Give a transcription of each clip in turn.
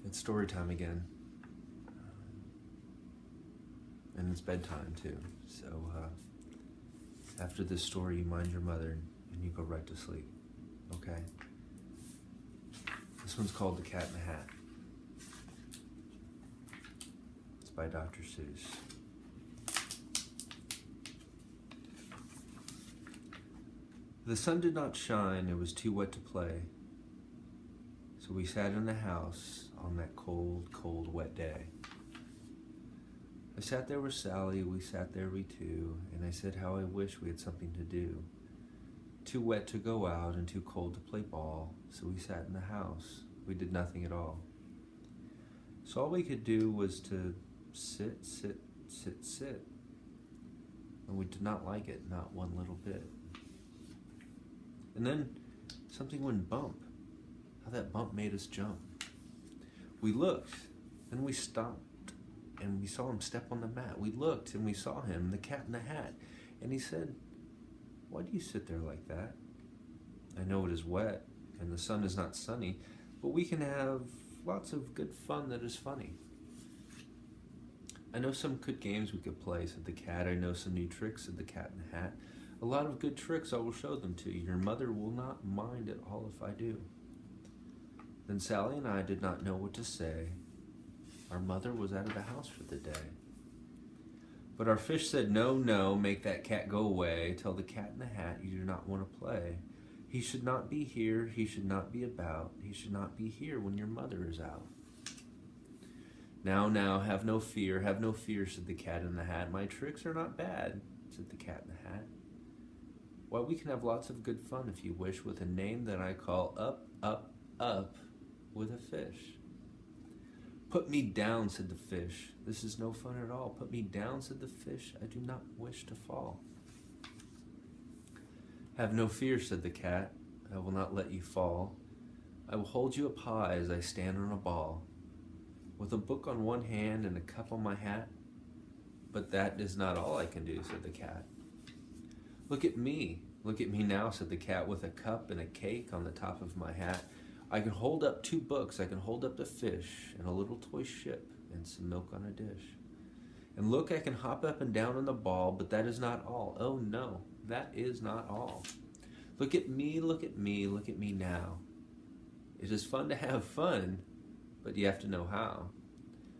It's story time again. And it's bedtime too. So after this story, you mind your mother and you go right to sleep. Okay? This one's called The Cat in the Hat. It's by Dr. Seuss. The sun did not shine, it was too wet to play. So we sat in the house on that cold, cold, wet day. I sat there with Sally, we sat there we two, and I said how I wish we had something to do. Too wet to go out and too cold to play ball, so we sat in the house. We did nothing at all. So all we could do was to sit, sit, sit, sit. And we did not like it, not one little bit. And then something went bump. How that bump made us jump. We looked, and we stopped, and we saw him step on the mat. We looked, and we saw him, the cat in the hat. And he said, "Why do you sit there like that? I know it is wet, and the sun is not sunny, but we can have lots of good fun that is funny." "I know some good games we could play," said the cat. "I know some new tricks," said the cat in the hat. "A lot of good tricks, I will show them to you. Your mother will not mind at all if I do." Then Sally and I did not know what to say. Our mother was out of the house for the day. But our fish said, "No, no, make that cat go away. Tell the cat in the hat you do not want to play. He should not be here, he should not be about. He should not be here when your mother is out." Now, have no fear, said the cat in the hat. "My tricks are not bad," said the cat in the hat. "Why, we can have lots of good fun if you wish, with a name that I call Up, Up, Up with a Fish." "Put me down," said the fish. "This is no fun at all." "Put me down," said the fish. "I do not wish to fall." "Have no fear," said the cat. "I will not let you fall. I will hold you up high as I stand on a ball, with a book on one hand and a cup on my hat. But that is not all I can do," said the cat. Look at me now," said the cat, "with a cup and a cake on the top of my hat. I can hold up 2 books, I can hold up the fish, and a little toy ship, and some milk on a dish. And look, I can hop up and down on the ball, but that is not all. Oh no, that is not all. Look at me now. It is fun to have fun, but you have to know how.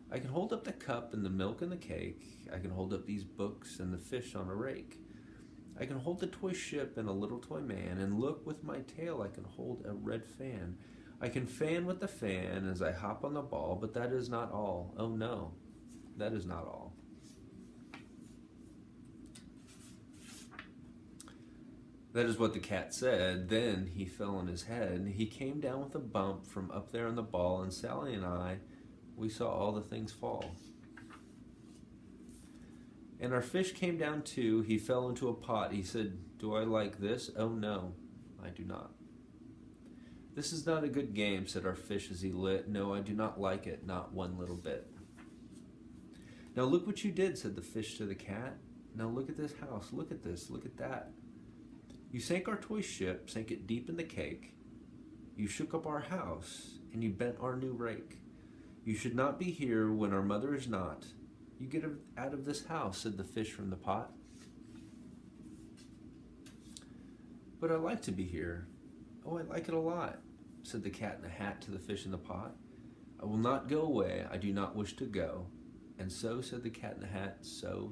I can hold up the cup and the milk and the cake. I can hold up these books and the fish on a rake. I can hold the toy ship and a little toy man, and look, with my tail I can hold a red fan. I can fan with the fan as I hop on the ball, but that is not all. Oh no, that is not all." That is what the cat said. Then he fell on his head. He came down with a bump from up there on the ball, and Sally and I, we saw all the things fall. And our fish came down too. He fell into a pot. He said, "Do I like this? Oh no, I do not." "This is not a good game," said our fish as he lit. "No, I do not like it, not one little bit." "Now look what you did," said the fish to the cat. "Now look at this house, look at this, look at that. You sank our toy ship, sank it deep in the cake. You shook up our house, and you bent our new rake. You should not be here when our mother is not. You get out of this house," said the fish from the pot. "But I like to be here. Oh, I like it a lot," said the cat in the hat to the fish in the pot. "I will not go away, I do not wish to go." And so, said the cat in the hat, so.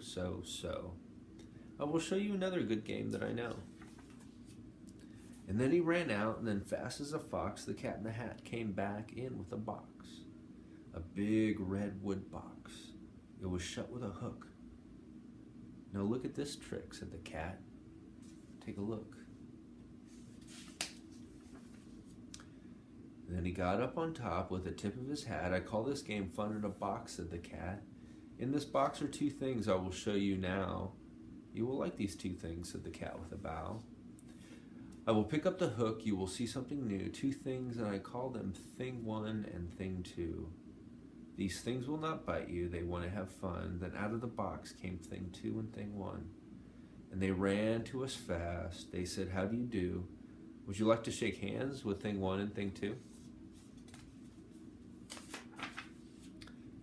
"I will show you another good game that I know." And then he ran out, and then fast as a fox, the cat in the hat came back in with a box. A big red wood box. It was shut with a hook. "Now look at this trick," said the cat. "Take a look." Then he got up on top with the tip of his hat. "I call this game fun in a box," said the cat. "In this box are 2 things I will show you now. You will like these 2 things," said the cat with a bow. "I will pick up the hook, you will see something new. 2 things, and I call them Thing 1 and Thing 2. These things will not bite you, they want to have fun." Then out of the box came Thing 2 and Thing 1. And they ran to us fast. They said, "How do you do? Would you like to shake hands with Thing 1 and Thing 2?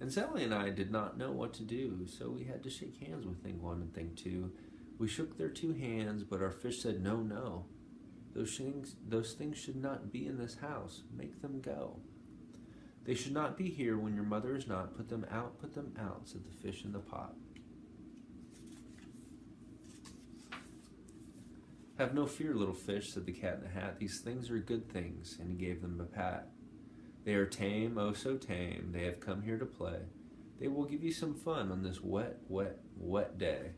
And Sally and I did not know what to do, so we had to shake hands with Thing 1 and Thing 2. We shook their 2 hands, but our fish said, "No, no. Those things should not be in this house. Make them go. They should not be here when your mother is not. Put them out, said the fish in the pot. Have no fear, little fish, said the cat in the hat. These things are good things, and he gave them a pat. They are tame, oh so tame. They have come here to play. They will give you some fun on this wet, wet, wet day.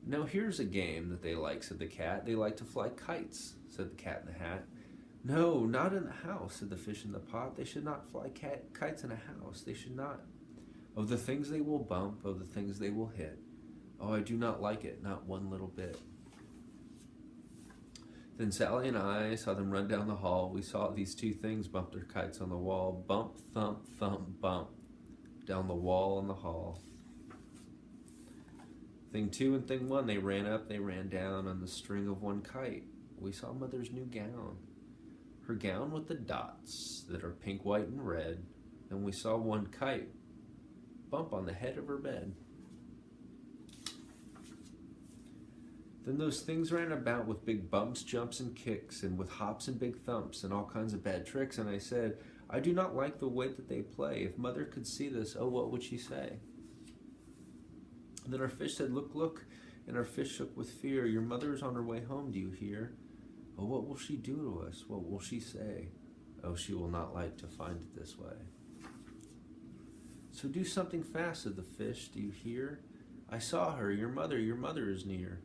Now here's a game that they like, said the cat. They like to fly kites, said the cat in the hat. No, not in the house, said the fish in the pot. They should not fly kites in a house. They should not. Oh, the things they will bump, oh, the things they will hit. Oh, I do not like it, not one little bit. Then Sally and I saw them run down the hall. We saw these 2 things bump their kites on the wall. Bump, thump, thump, bump. Down the wall in the hall. Thing 2 and Thing 1, they ran up, they ran down on the string of one kite. We saw Mother's new gown. Her gown with the dots that are pink, white, and red. And we saw one kite bump on the head of her bed. Then those things ran about with big bumps, jumps, and kicks, and with hops and big thumps, and all kinds of bad tricks, and I said, I do not like the way that they play. If Mother could see this, oh, what would she say? And then our fish said, look, look, and our fish shook with fear. Your mother is on her way home, do you hear? Oh, what will she do to us? What will she say? Oh, she will not like to find it this way. So do something fast, said the fish, do you hear? I saw her, your mother is near.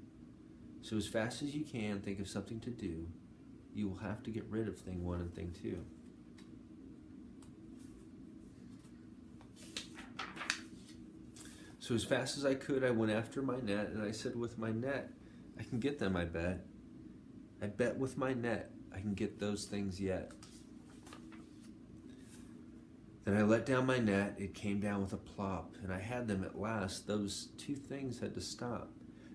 So as fast as you can, think of something to do. You will have to get rid of Thing 1 and Thing 2. So as fast as I could, I went after my net, and I said, with my net, I can get them, I bet. I bet with my net, I can get those things yet. Then I let down my net, it came down with a plop, and I had them at last. Those 2 things had to stop.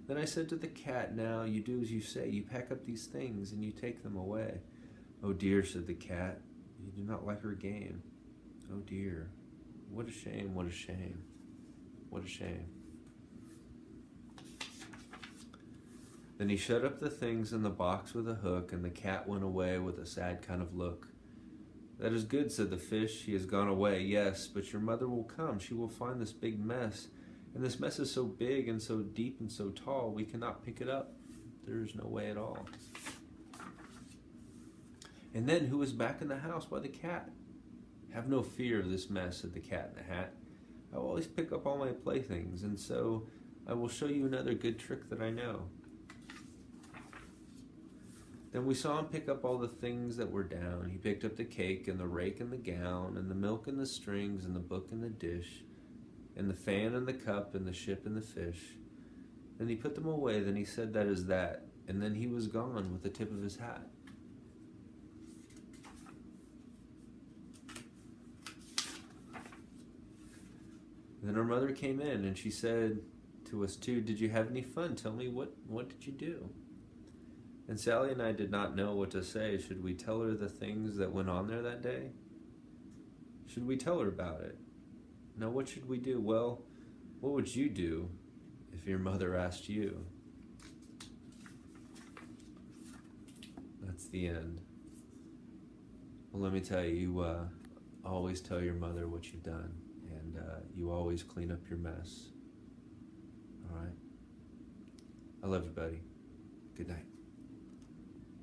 Then I said to the cat, now you do as you say. You pack up these things and you take them away. Oh dear, said the cat, you do not like her game. Oh dear, what a shame, what a shame, what a shame. Then he shut up the things in the box with a hook, and the cat went away with a sad kind of look. That is good, said the fish, she has gone away, yes, but your mother will come, she will find this big mess. And this mess is so big and so deep and so tall, we cannot pick it up. There is no way at all. And then who was back in the house? Why, the cat. Have no fear of this mess, said the cat in the hat. I will always pick up all my playthings, and so I will show you another good trick that I know. Then we saw him pick up all the things that were down. He picked up the cake and the rake and the gown and the milk and the strings and the book and the dish, and the fan and the cup and the ship and the fish. Then he put them away, then he said, that is that, and then he was gone with the tip of his hat. Then our mother came in and she said to us too, did you have any fun? Tell me, what did you do? And Sally and I did not know what to say. Should we tell her the things that went on there that day? Should we tell her about it? Now, what should we do? Well, what would you do if your mother asked you? That's the end. Well, let me tell you, you always tell your mother what you've done, and you always clean up your mess. All right? I love you, buddy. Good night.